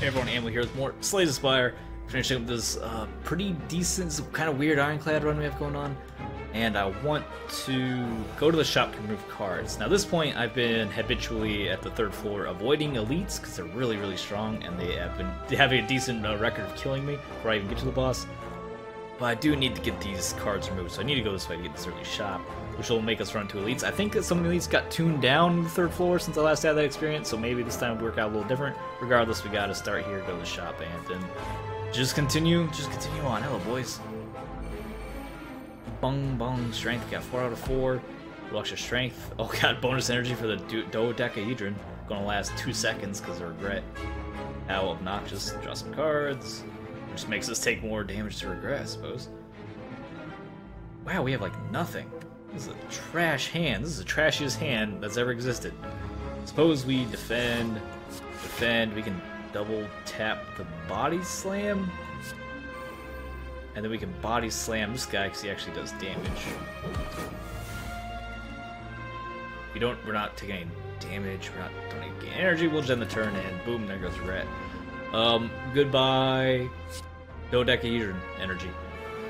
Everyone, Ammo here with more Slay the Spire. Finishing up this pretty decent, kind of weird Ironclad run we have going on. And I want to go to the shop to remove cards. Now at this point, I've been habitually at the third floor avoiding elites because they're really, really strong and they have a decent record of killing me before I even get to the boss. But I do need to get these cards removed, so I need to go this way to get this early shop, which will make us run to elites. I think that some of the elites got tuned down on the third floor since I last had that experience, so maybe this time it'll work out a little different. Regardless, we gotta start here, go to the shop, and then just continue on. Hello, boys. Bung, bung, strength, got 4 out of 4. Extra strength. Oh god, bonus energy for the dodecahedron. Gonna last 2 seconds because of regret. How obnoxious. Draw some cards. Just makes us take more damage to regret, I suppose. Wow, we have like nothing. This is a trash hand. This is the trashiest hand that's ever existed. Suppose we defend. We can double tap the body slam. And then we can body slam this guy because he actually does damage. We're not taking any damage, we're not doing any energy, we'll just end the turn and boom, there goes red. Goodbye dodecahedron energy.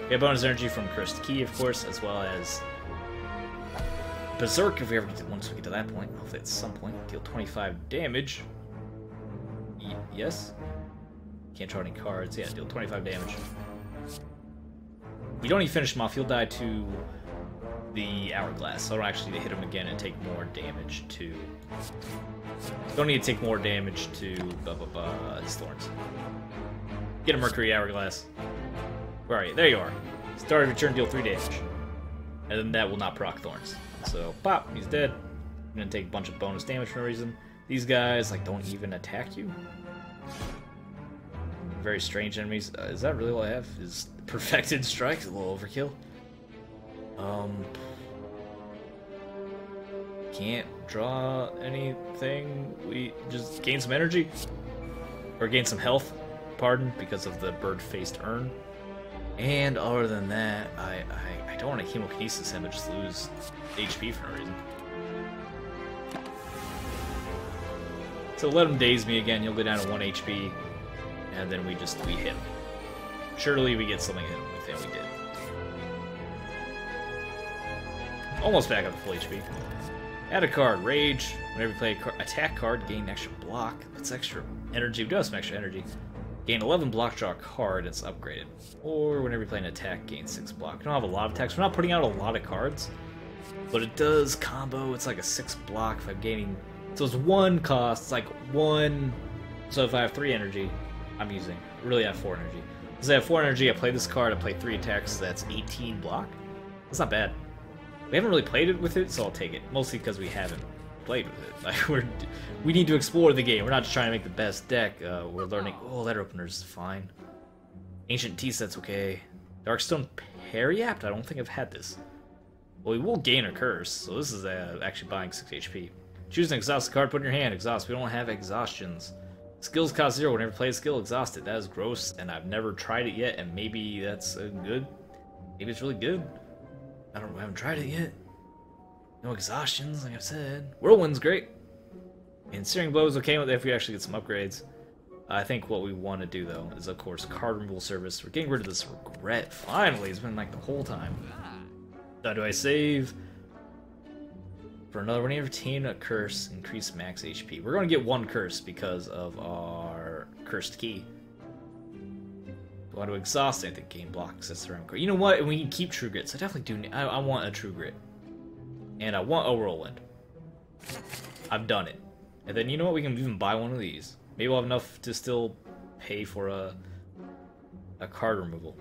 We have bonus energy from Cursed Key, of course, as well as Berserk if we ever get to, once we get to that point. Hopefully at some point. Deal 25 damage. Yes? Can't draw any cards. Yeah, deal 25 damage. We don't need to finish him off, he'll die to the hourglass, so I don't actually need to hit him again and take more damage to... Don't need to take more damage to his thorns. Get a Mercury Hourglass. Where are you? There you are. Start of your turn, deal 3 damage. And then that will not proc thorns. So, pop, he's dead. I'm gonna take a bunch of bonus damage for no reason. These guys, like, don't even attack you. Very strange enemies. Is that really all I have? Is Perfected Strike? A little overkill. Can't draw anything. We just gain some energy. Or gain some health, pardon, because of the bird-faced urn. And other than that, I don't want to hemokinesis him, but just lose HP for no reason. So let him daze me again, he'll go down to 1 HP. And then we hit him. Surely we get something hit him with, and we did. Almost back up to full HP. Add a card, Rage. Whenever you play a attack card, gain extra block. That's extra energy. We do have some extra energy. Gain 11 block, draw a card, it's upgraded. Or whenever you play an attack, gain 6 block. We don't have a lot of attacks. We're not putting out a lot of cards. But it does combo. It's like a 6 block if I'm gaining... So it's 1 cost. It's like 1... So if I have 3 energy... I'm using. Really have 4 energy. Because I have 4 energy, I play this card, I play 3 attacks, so that's 18 block. That's not bad. We haven't really played it with it, so I'll take it. Mostly because we haven't played with it. Like we need to explore the game. We're not just trying to make the best deck. We're learning. Oh, letter openers is fine. Ancient tea set's okay. Darkstone Periapt? I don't think I've had this. Well, we will gain a curse, so this is actually buying 6 HP. Choose an exhaust card, put in your hand. Exhaust. We don't have exhaustions. Skills cost 0 whenever you play a skill, exhaust it. That is gross, and I've never tried it yet, and maybe that's good. Maybe it's really good. I haven't tried it yet. No exhaustions, like I said. Whirlwind's great. And Searing Blow is okay if we actually get some upgrades. I think what we want to do, though, is, of course, card removal service. We're getting rid of this regret. Finally, it's been like the whole time. Now, do I save? For another, when you retain a curse, increase max HP. We're going to get 1 curse because of our Cursed Key. We want to exhaust anything, gain blocks. That's the right. You know what? We can keep True Grit. So I definitely do. I want a True Grit, and I want a Whirlwind. I've done it. And then you know what? We can even buy one of these. Maybe we'll have enough to still pay for a card removal.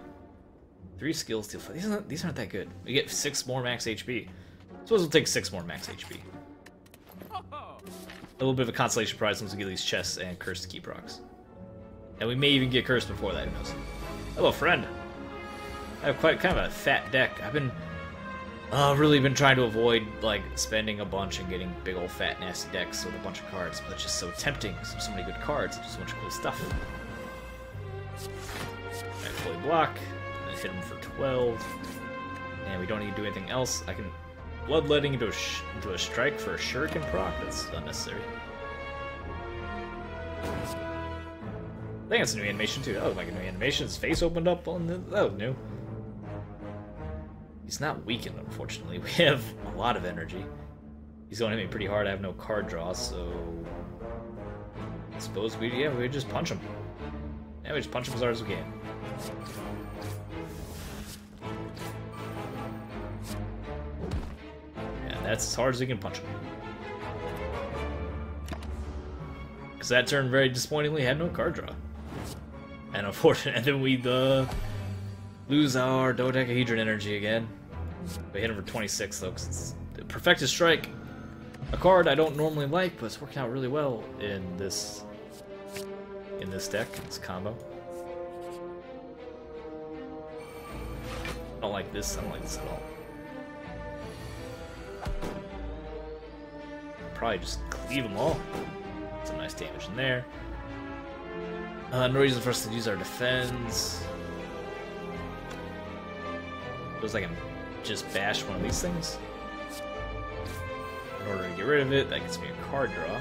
3 skills, deal 5. These aren't that good. We get 6 more max HP. Suppose we'll take 6 more max HP. A little bit of a consolation prize once we get these chests and Cursed Key procs. And we may even get cursed before that, who knows. Hello, friend. I have quite kind of a fat deck. I've been really been trying to avoid like spending a bunch and getting big old fat nasty decks with a bunch of cards, but it's just so tempting. So many good cards, just so much cool stuff. Alright, fully block, and hit him for 12. And we don't need to do anything else. I can bloodletting into a strike for a shuriken proc. That's unnecessary. think that's a new animation too. That was like a new animation. His face opened up on the... That was new. He's not weakened, unfortunately. We have a lot of energy. He's going to hit me pretty hard. I have no card draw, so... I suppose we just punch him. Yeah, we just punch him as hard as we can. And that's as hard as we can punch him. Because that turn, very disappointingly, had no card draw. And unfortunately, and then we lose our dodecahedron energy again. We hit him for 26 though, because it's the Perfected Strike. A card I don't normally like, but it's working out really well in this deck, this combo. I don't like this. I don't like this at all. Probably just cleave them all. Some nice damage in there. No reason for us to use our defense. Feels like I'm just bash one of these things. In order to get rid of it, that gets me a card draw.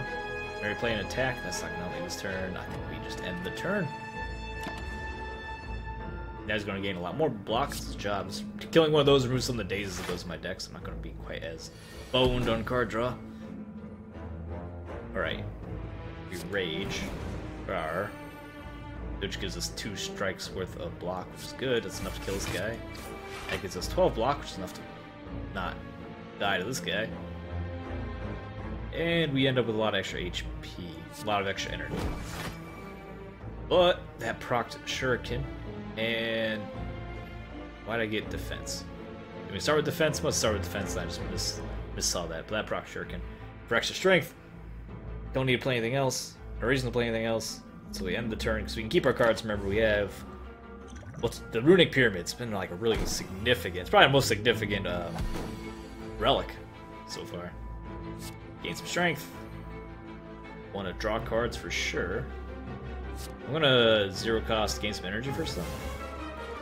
Are we playing an attack? That's not gonna leave this turn. I think we just end the turn. Now he's gonna gain a lot more blocks. His job is killing one of those, removes some of the dazes that goes in my deck, so I'm not gonna be quite as boned on card draw. Alright. We rage. Rawr. Which gives us 2 strikes worth of block, which is good. That's enough to kill this guy. That gives us 12 block, which is enough to not die to this guy. And we end up with a lot of extra HP, a lot of extra energy. But that procced Shuriken, and why'd I get defense? Can we start with defense? Let's start with defense. I just missaw that. But that procced Shuriken for extra strength. Don't need to play anything else. No reason to play anything else. So we end the turn because we can keep our cards. Remember, we have what's the Runic Pyramid. It's been like a really significant. It's probably the most significant relic so far. Gain some strength. Want to draw cards for sure. I'm gonna zero cost gain some energy first though,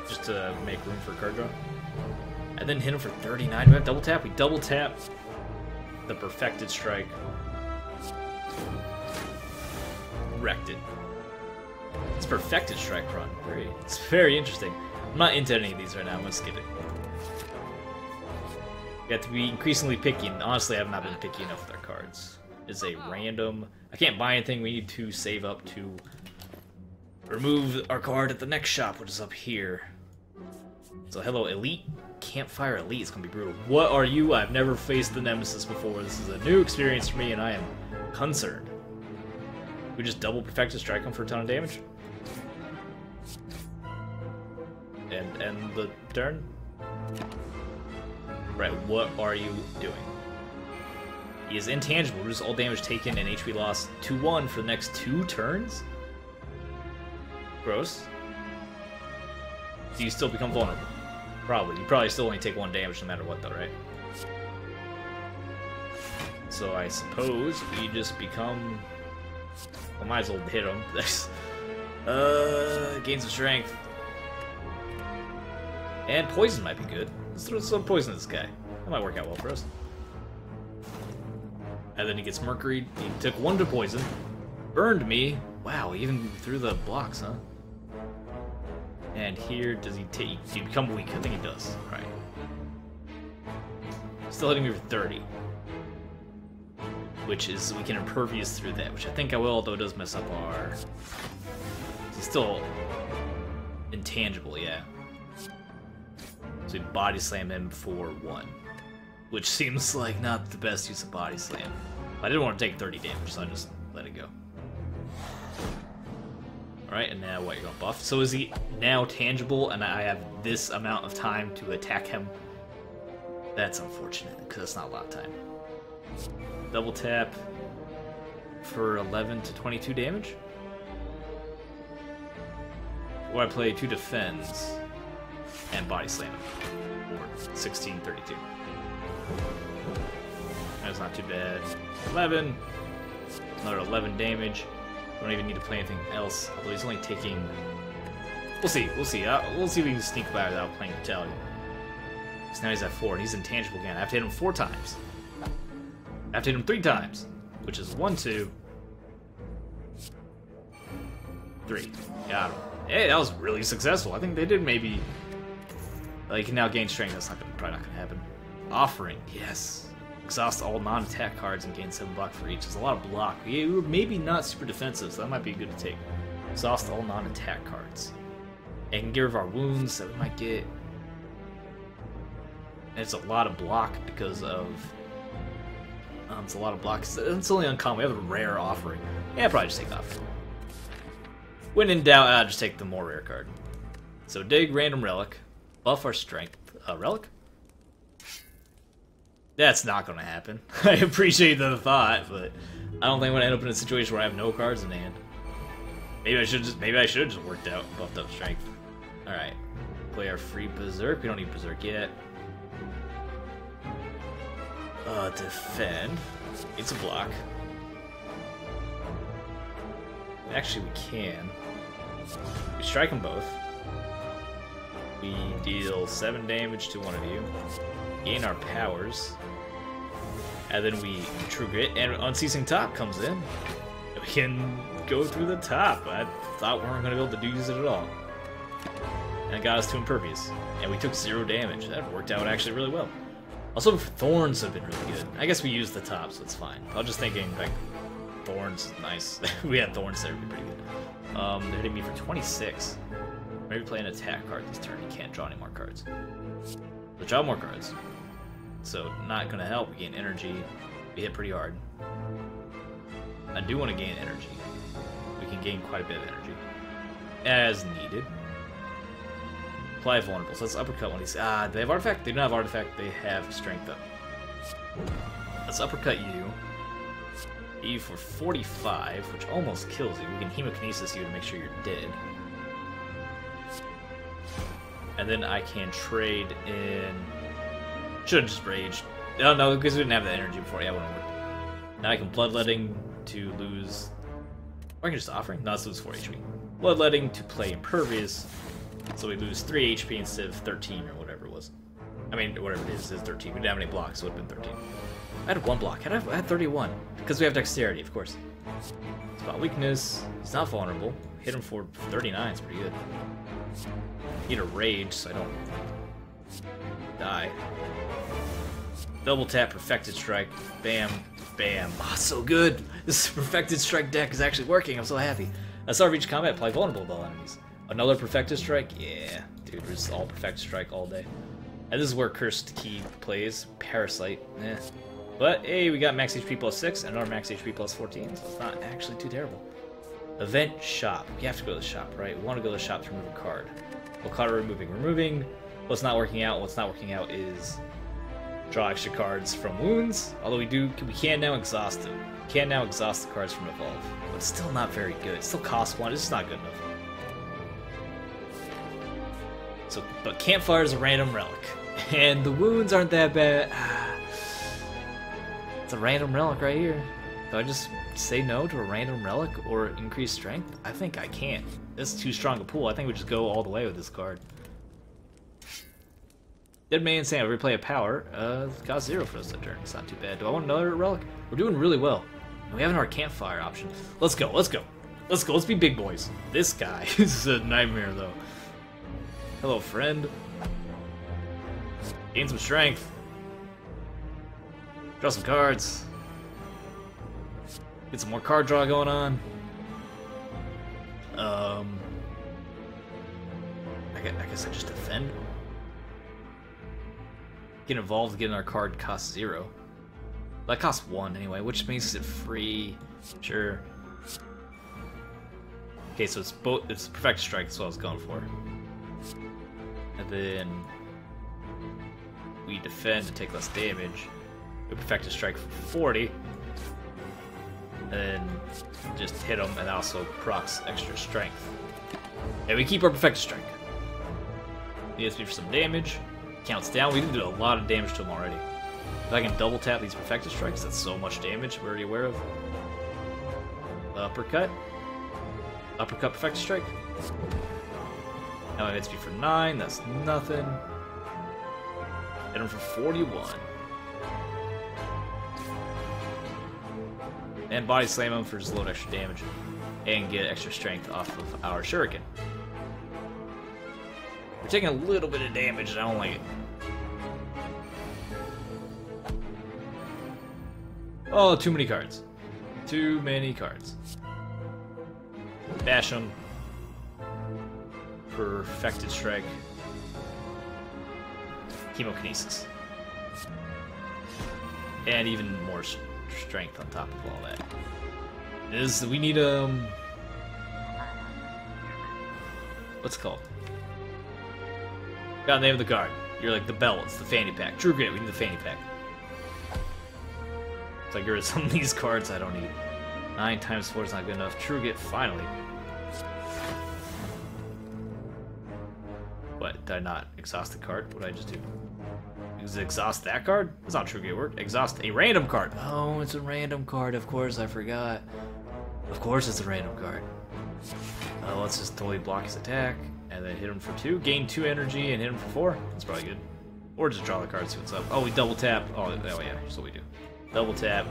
just to make room for card draw. And then hit him for 39. Do we have double tap? We double tap the Perfected Strike. Wrecked it. It's Perfected Strike run. Great. It's very interesting. I'm not into any of these right now. I'm gonna skip it. You have to be increasingly picky, and honestly, I have not been picky enough with our cards. It's a random... I can't buy anything. We need to save up to remove our card at the next shop, which is up here. So, hello, Elite. Campfire Elite. It's going to be brutal. What are you? I've never faced the Nemesis before. This is a new experience for me, and I am concerned. We just double Perfected Strike him for a ton of damage. And end the turn. Right, what are you doing? He is intangible. Reduce all damage taken and HP loss 2-1 for the next 2 turns? Gross. Do you still become vulnerable? Probably. You probably still only take 1 damage no matter what though, right? So I suppose we just become... I might as well hit him. Gain some strength. And poison might be good. Let's throw some poison at this guy. That might work out well for us. And then he gets Mercury. He took 1 to poison. Burned me. Wow, even through the blocks, huh? And here, does he take... Does he become weak? I think he does. Right. Still hitting me for 30. Which is... We can impervious through that, which I think I will, although it does mess up our... He's still... intangible, yeah. So we body slam him for 1, which seems like not the best use of body slam. I didn't want to take 30 damage, so I just let it go. Alright, and now what, you're gonna buff? So is he now tangible and I have this amount of time to attack him? That's unfortunate, because that's not a lot of time. Double tap for 11 to 22 damage? Or I play 2 defends and body slam him. Or 16-32. That's not too bad. 11. Another 11 damage. Don't even need to play anything else. Although he's only taking... We'll see. We'll see. We'll see if we can sneak by without playing Fatality. Because now he's at 4 and he's intangible again. I have to hit him 4 times. I have to hit him 3 times. Which is 1, 2... 3. Got him. Hey, that was really successful. I think they did maybe... Like, you can now gain strength. That's probably not going to happen. Offering. Yes. Exhaust all non-attack cards and gain 7 block for each. There's a lot of block. We were maybe not super defensive, so that might be good to take. Exhaust all non-attack cards. And can get rid of our wounds that we might get. And it's a lot of block because of... it's a lot of block. It's only uncommon. We have a rare offering. Yeah, probably just take offering. When in doubt, I'll just take the more rare card. So dig, random relic. Buff our strength. Relic? That's not going to happen. I appreciate the thought, but I don't think I'm going to end up in a situation where I have no cards in hand. Maybe I should have just worked out, buffed up strength. All right, play our free berserk. We don't need berserk yet. Defend. It's a block. Actually, we can. We strike them both. We deal 7 damage to one of you. Gain our powers. And then we True Grit, and Unceasing Top comes in. We can go through the top. I thought we weren't going to be able to use it at all. And it got us to Impervious. And we took 0 damage. That worked out actually really well. Also, Thorns have been really good. I guess we used the top, so it's fine. I was just thinking, like, Thorns is nice. We had Thorns there, would be pretty good. They're hitting me for 26. Maybe play an attack card this turn. You can't draw any more cards. But draw more cards. So, not gonna help. We gain energy. We hit pretty hard. I do want to gain energy. We can gain quite a bit of energy. As needed. Apply vulnerable. So let's uppercut one of these. They have artifact? They don't have artifact. They have strength up. Let's uppercut you. You for 45, which almost kills you. We can hemokinesis you to make sure you're dead. And then I can trade in... Should have just raged. Oh no, because we didn't have the energy before. Yeah, it wouldn't work. Now I can bloodletting to lose... Or I can just offering? No, let's lose 4 HP. Bloodletting to play Impervious. So we lose 3 HP instead of 13 or whatever it was. I mean, whatever it is 13. We didn't have any blocks, so it would have been 13. I had 1 block. I had 31. Because we have dexterity, of course. Spot weakness. He's not vulnerable. Hit him for 39. It's pretty good. Need a rage so I don't die. Double tap, perfected strike. Bam, bam. Oh, so good. This perfected strike deck is actually working. I'm so happy. That's our reach combat. Apply vulnerable to all enemies. Another perfected strike? Yeah. Dude, we're just all perfected strike all day. And this is where Cursed Key plays. Parasite. Eh. But, hey, we got max HP plus 6 and our max HP plus 14, so it's not actually too terrible. Event shop. You have to go to the shop, right? We want to go to the shop to remove a card. What card are we removing? Removing what's not working out. What's not working out is draw extra cards from wounds. Although we can now exhaust them. We can now exhaust the cards from Evolve. But it's still not very good. It still costs 1. It's just not good enough. So, but Campfire is a random relic. And the wounds aren't that bad. It's a random relic right here. Do I just say no to a random relic or increase strength? I think I can't. This is too strong a pool. I think we just go all the way with this card. Dead Man Sam, replay a power. Cost 0 for us that turn. It's not too bad. Do I want another relic? We're doing really well. And we have our Campfire option. Let's go, let's go. Let's go, let's be big boys. This guy is a nightmare though. Hello, friend. Gain some strength. Draw some cards. Get some more card draw going on. I guess I just defend. Get involved, getting our card costs 0. That costs 1 anyway, which makes it free. Sure. Okay, so it's both. It's Perfect Strike. That's what I was going for. And then we defend to take less damage. We Perfect Strike for 40. And then just hit them and also procs extra strength. And we keep our Perfect Strike. Needs to be for some damage. Counts down. We did do a lot of damage to him already. If I can double tap these Perfected Strikes, that's so much damage we're already aware of. Uppercut. Uppercut Perfected Strike. Now it hits me for 9, that's nothing. Hit him for 41. And body slam him for just a little extra damage. and get extra strength off of our shuriken. We're taking a little bit of damage, and I don't like it. Oh, too many cards. Too many cards. Bash them. Perfected Strike. Chemokinesis. And even more strength on top of all that. We need what's it called? Got the name of the card. You're like the bell, it's the fanny pack. True Grit, we need the fanny pack. It's like you're some of these cards I don't need. 9 times 4 is not good enough. True Grit, finally. What, did I not exhaust the card? What did I just do? Is it exhaust that card? That's not True Grit work. Exhaust a random card. Oh, it's a random card, of course, I forgot. Of course it's a random card. Let's just totally block his attack, and then hit him for 2, gain 2 energy, and hit him for 4. That's probably good. Or just draw the card, see what's up. Oh, we double tap. Oh yeah, that's what we do. Double tap,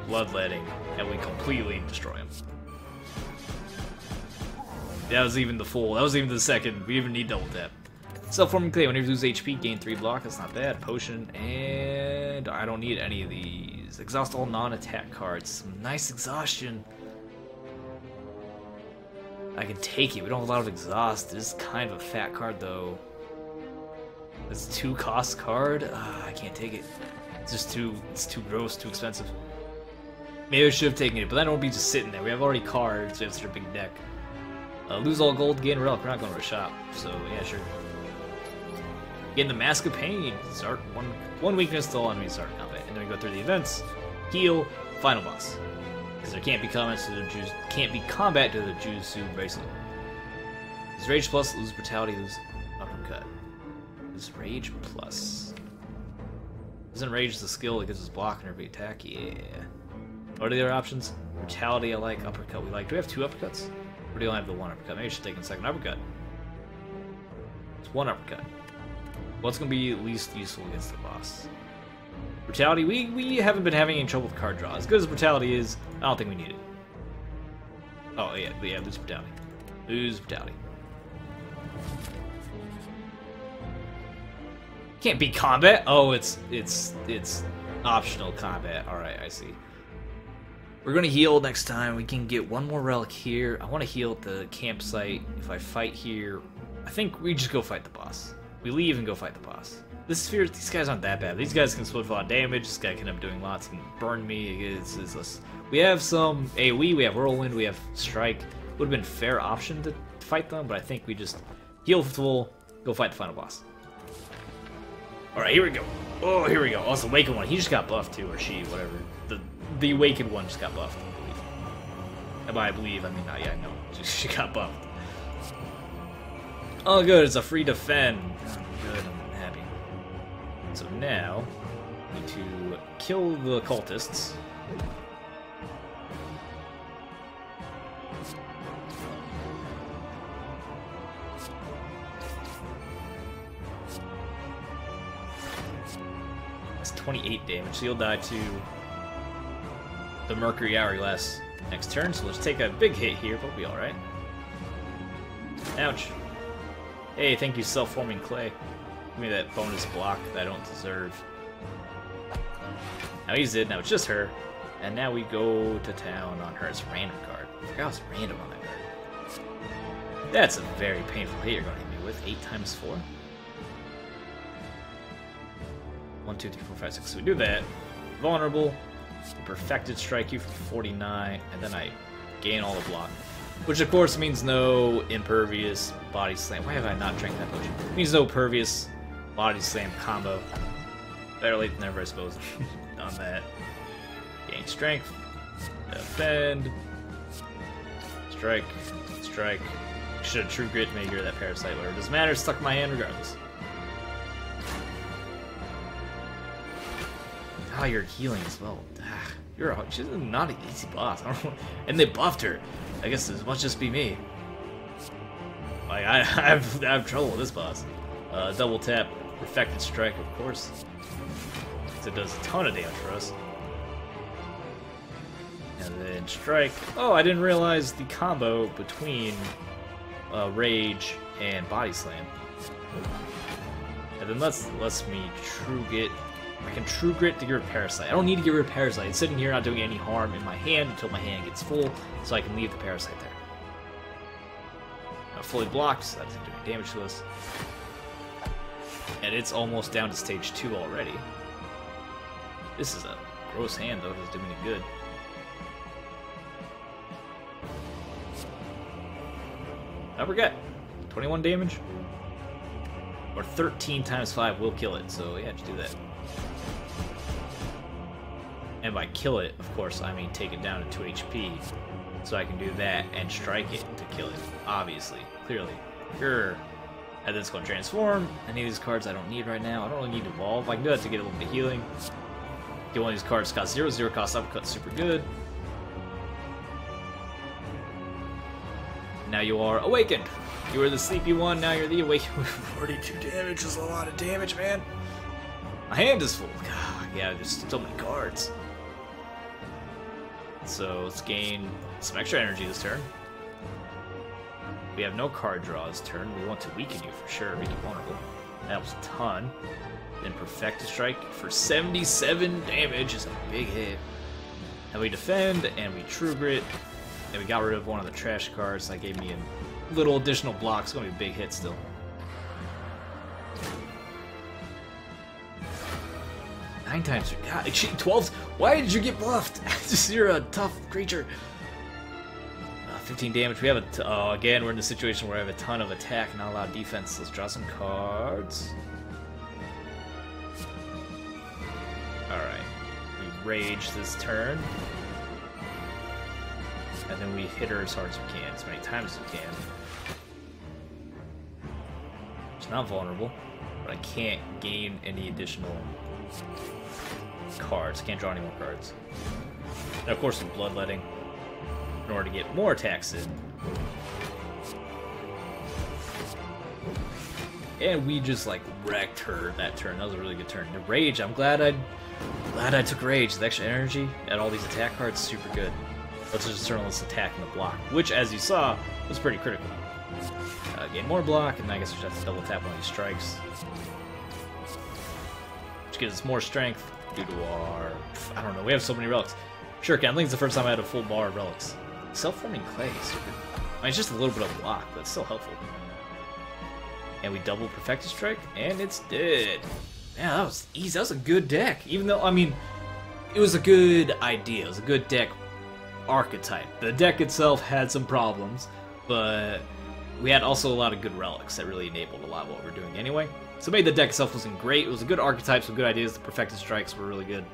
bloodletting, and we completely destroy him. That was even the full. That was even the second. We even need double tap. Self-forming clay. Whenever you lose HP, gain 3 block. That's not bad. Potion, and I don't need any of these. Exhaust all non-attack cards. Some nice exhaustion. I can take it. We don't have a lot of exhaust. This is kind of a fat card, though. It's a 2 cost card. I can't take it. It's just too. It's too gross. Too expensive. Maybe I should have taken it, but then it won't be just sitting there. We have already cards. We have such a big deck. Lose all gold, gain relic. We're not going to a shop, so yeah, sure. Gain the Mask of Pain. Start one weakness to all enemies start combat, and then we go through the events. Heal, final boss. Because there can't be combat to the Jutsu bracelet. Lose Rage plus, lose Brutality, lose Uppercut. Lose Rage plus. Isn't Rage the skill that gives us block and every attack? Yeah. What are the other options? Brutality I like, Uppercut we like. Do we have 2 uppercuts? Or do we only have the 1 uppercut? Maybe I should take a second uppercut. It's 1 uppercut. What's going to be least useful against the boss? Brutality, we haven't been having any trouble with card draw. As good as Brutality is, I don't think we need it. Oh yeah, lose Brutality. Lose Brutality. Can't beat combat? Oh, it's optional combat. Alright, I see. We're gonna heal next time. We can get 1 more relic here. I want to heal at the campsite. If I fight here, I think we just go fight the boss. We leave and go fight the boss. This sphere, these guys aren't that bad. These guys can split a lot of damage. This guy can end up doing lots and burn me. We have some AoE, we have Whirlwind, we have Strike. Would have been a fair option to fight them, but I think we just heal full, go fight the final boss. Alright, here we go. Oh, here we go. Also, the Awakened one. He just got buffed too, or she, whatever. The Awakened one just got buffed, I believe. And by I believe, I mean, yeah, no. She got buffed. Oh, good. It's a free defend. Good, I'm happy. So now, we need to kill the cultists. That's 28 damage, so you'll die to the Mercury Hourglass next turn, so let's take a big hit here, but we'll be alright. Ouch. Hey, thank you, self-forming clay. Give me that bonus block that I don't deserve. Now he's dead, now it's just her. And now we go to town on her. It's a random card. I forgot it was random on that card. That's a very painful hit you're going to hit me with. 8 times 4. 1, 2, 3, 4, 5, 6. So we do that. Vulnerable. Perfected strike you for 49. And then I gain all the block. Which of course means no impervious body slam. Why have I not drank that potion? It means no pervious body slam combo. Better late than never, I suppose. On that. Gain strength. Defend. Strike. Strike. Should have True Grit, maybe you're that parasite, whatever. Doesn't matter, stuck in my hand regardless. Ah, you're healing as well. She's not an easy boss. I don't know. And they buffed her. I guess this must just be me. Like I have trouble with this boss. Double tap, perfected strike, of course. It does a ton of damage for us. And then strike. Oh, I didn't realize the combo between rage and body slam. And then lets me true grit. I can true grit to get rid of parasite. I don't need to get rid of parasite. It's sitting here not doing any harm in my hand until my hand gets full, so I can leave the parasite there. Now fully blocked, so that doesn't do any damage to us. And it's almost down to stage 2 already. This is a gross hand though, it doesn't do me any good. I forget. 21 damage? Or 13 times 5 will kill it, so yeah, just do that. And by kill it, of course, I mean take it down to 2 HP. So I can do that and strike it to kill it. Obviously. Clearly. Grr. And then it's going to transform. Any of these cards I don't need right now. I don't really need to evolve. I can do that to get a little bit of healing. Get one of these cards cost 0, 0 cost uppercut, super good. Now you are awakened. You were the sleepy one, now you're the awakened. 42 damage is a lot of damage, man. My hand is full. God, yeah, there's so many cards. So let's gain some extra energy this turn. We have no card draw this turn. We want to weaken you for sure, make you vulnerable. That helps a ton. Then Perfect Strike for 77 damage is a big hit. And we defend, and we True Grit, and we got rid of one of the trash cards. That gave me a little additional block. It's going to be a big hit still. Nine times, God, 12. Why did you get buffed? Just you're a tough creature. 15 damage. We have a. Again, we're in the situation where I have a ton of attack, not a lot of defense. Let's draw some cards. All right, we rage this turn, and then we hit her as hard as we can, as many times as we can. It's not vulnerable, but I can't gain any additional cards. Can't draw any more cards. And of course, with bloodletting, in order to get more attacks in. And we just like wrecked her that turn. That was a really good turn. The rage, I'm glad I took rage. The extra energy and all these attack cards, super good. Let's just turn on this attack in the block, which, as you saw, was pretty critical. Gain more block, and I guess we just have to double tap one of these strikes, which gives us more strength due to our, I don't know, we have so many relics. Sure, I think it's the first time I had a full bar of relics. Self-forming clay, stupid. I mean, it's just a little bit of block, but it's still helpful. And we double Perfected Strike, and it's dead. Yeah, that was easy. That was a good deck. Even though, I mean, it was a good idea. It was a good deck archetype. The deck itself had some problems, but we had also a lot of good relics that really enabled a lot of what we're doing anyway. So maybe the deck itself wasn't great. It was a good archetype, some good ideas. The Perfected Strikes were really good.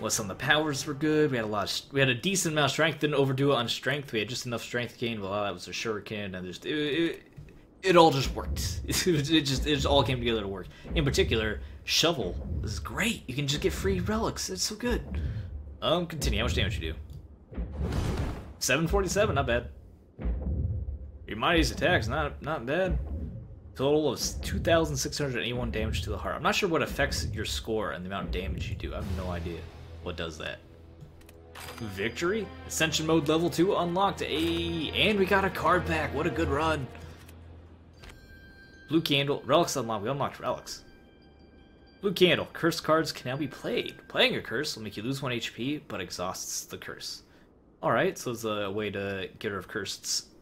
Some of the powers were good. We had a decent amount of strength. Didn't overdo it on strength. We had just enough strength gain. Well, that was a shuriken, and just it all just worked. It just all came together to work. In particular, shovel. This is great. You can just get free relics. It's so good. Continue. How much damage you do? 747. Not bad. Your mightiest attacks. Not bad. Total of 2,681 damage to the heart. I'm not sure what affects your score and the amount of damage you do. I have no idea what does that. Victory? Ascension mode level 2 unlocked. And we got a card pack. What a good run. Blue candle. Relics unlocked. We unlocked relics. Blue candle. Cursed cards can now be played. Playing a curse will make you lose 1 HP, but exhausts the curse. Alright, so it's a way to get rid of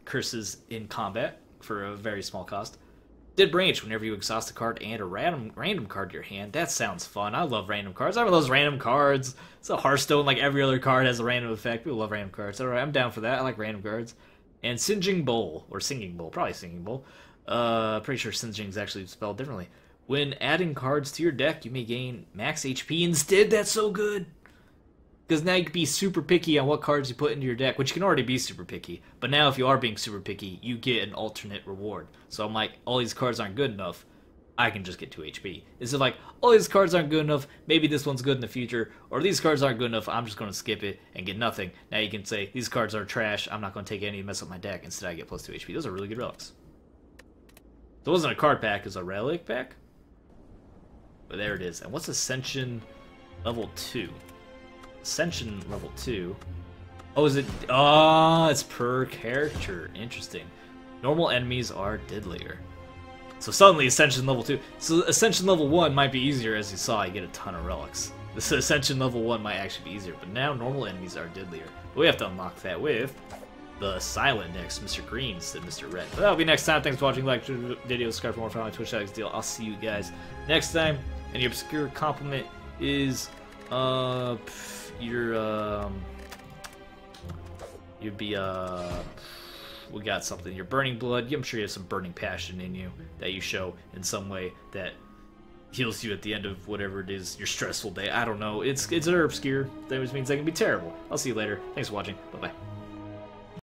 curses in combat for a very small cost. Did branch whenever you exhaust a card and a random card to your hand. That sounds fun. I love random cards. I love those random cards. It's a Hearthstone, like every other card has a random effect. People love random cards. Alright, I'm down for that. I like random cards. And Singeing Bowl, or Singing Bowl, probably Singing Bowl. Pretty sure Singeing is actually spelled differently. When adding cards to your deck, you may gain max HP instead. That's so good. Because now you can be super picky on what cards you put into your deck, which you can already be super picky. But now if you are being super picky, you get an alternate reward. So I'm like, all these cards aren't good enough, I can just get 2 HP. Instead of like, all these cards aren't good enough, maybe this one's good in the future, or these cards aren't good enough, I'm just going to skip it and get nothing. Now you can say, these cards are trash, I'm not going to take any to mess up my deck, instead I get plus 2 HP. Those are really good relics. So it wasn't a card pack, it was a relic pack. But there it is. And what's Ascension level 2? Ascension level 2. Oh, is it? Oh, it's per character. Interesting. Normal enemies are deadlier. So suddenly Ascension level 2. So Ascension level 1 might be easier, as you saw, you get a ton of relics. This Ascension level 1 might actually be easier, but now normal enemies are deadlier. But we have to unlock that with the Silent next, Mr. Green instead of Mr. Red. But that'll be next time. Thanks for watching. Like the video, subscribe for more. Follow my Twitch deal. I'll see you guys next time. And your obscure compliment is you'd be we got something. You're burning blood. I'm sure you have some burning passion in you that you show in some way that heals you at the end of whatever it is, your stressful day. I don't know. It's obscure. That just means I can be terrible. I'll see you later. Thanks for watching. Bye-bye.